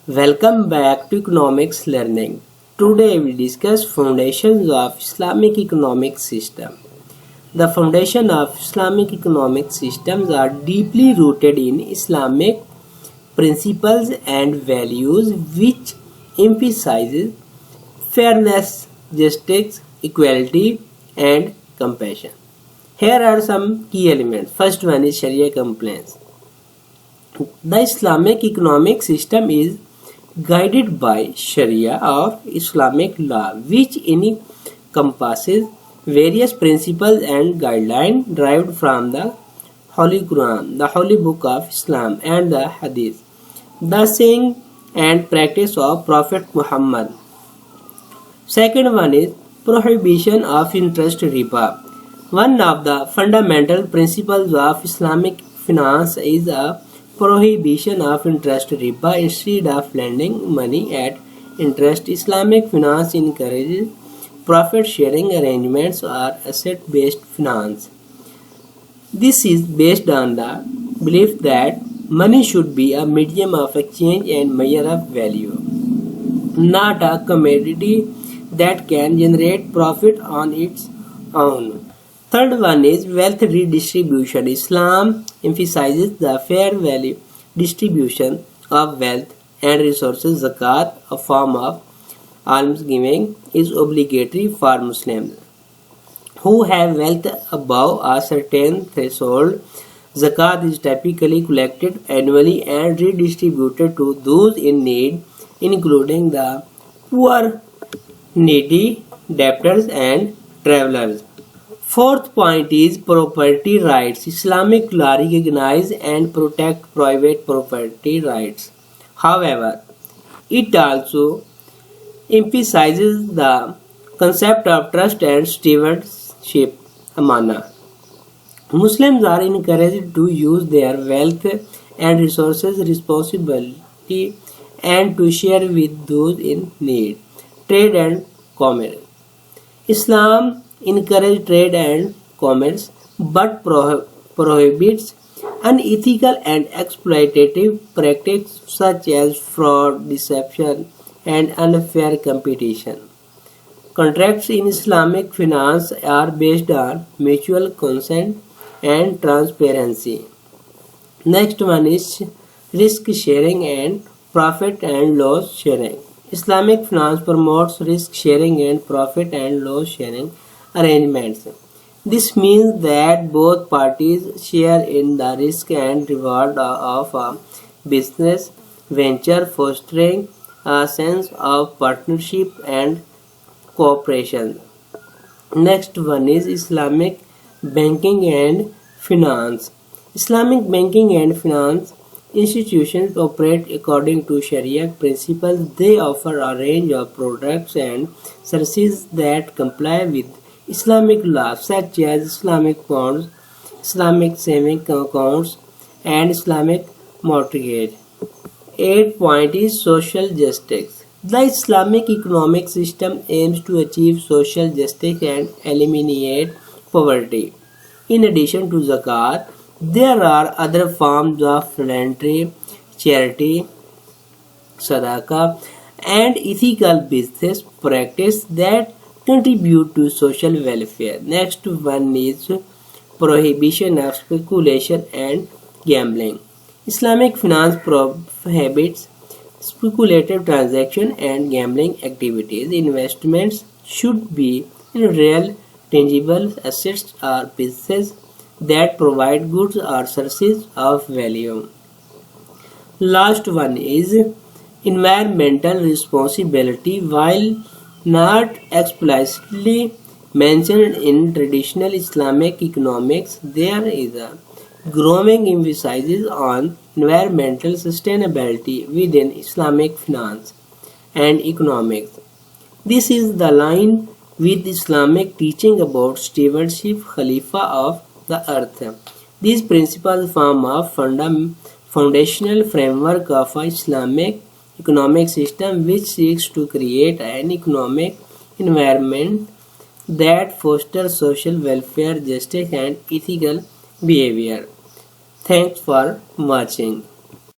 Welcome back to economics learning. Today we discuss foundations of Islamic economic system. The foundation of Islamic economic systems are deeply rooted in Islamic principles and values which emphasizes fairness, justice, equality and compassion. Here are some key elements. First one is Sharia compliance. The Islamic economic system is guided by Sharia or Islamic law, which encompasses various principles and guidelines derived from the Holy Quran, the Holy Book of Islam, and the Hadith, the saying and practice of Prophet Muhammad. Second one is prohibition of interest riba. One of the fundamental principles of Islamic finance is a prohibition of interest riba. Instead of lending money at interest, Islamic finance encourages profit sharing arrangements or asset based finance. This is based on the belief that money should be a medium of exchange and measure of value, not a commodity that can generate profit on its own. Third one is wealth redistribution. Islam emphasizes the fair value distribution of wealth and resources. Zakat, a form of almsgiving, is obligatory for Muslims who have wealth above a certain threshold. Zakat is typically collected annually and redistributed to those in need, including the poor, needy, debtors, and travelers. Fourth point is property rights. Islamic law recognizes and protects private property rights. However, it also emphasizes the concept of trust and stewardship, amana. Muslims are encouraged to use their wealth and resources responsibly and to share with those in need. Trade and commerce. Islam encourages trade and commerce but prohibits unethical and exploitative practices such as fraud, deception, and unfair competition. Contracts in Islamic finance are based on mutual consent and transparency. Next one is risk sharing and profit and loss sharing. Islamic finance promotes risk sharing and profit and loss sharing arrangements. This means that both parties share in the risk and reward of a business venture, fostering a sense of partnership and cooperation. Next one is Islamic banking and finance. Islamic banking and finance institutions operate according to Sharia principles. They offer a range of products and services that comply with Islamic law, such as Islamic bonds, Islamic savings accounts, and Islamic mortgage. 8th point is social justice. The Islamic economic system aims to achieve social justice and eliminate poverty. In addition to zakat, there are other forms of philanthropy, charity, sadaqah, and ethical business practice that contribute to social welfare. Next one is prohibition of speculation and gambling. Islamic finance prohibits speculative transaction and gambling activities. Investments should be in real tangible assets or businesses that provide goods or services of value. Last one is environmental responsibility. While not explicitly mentioned in traditional Islamic economics, there is a growing emphasis on environmental sustainability within Islamic finance and economics. This is the line with Islamic teaching about stewardship, Khalifa of the earth. These principles form a foundational framework of an Islamic economic system which seeks to create an economic environment that fosters social welfare, justice, and ethical behavior. Thanks for watching.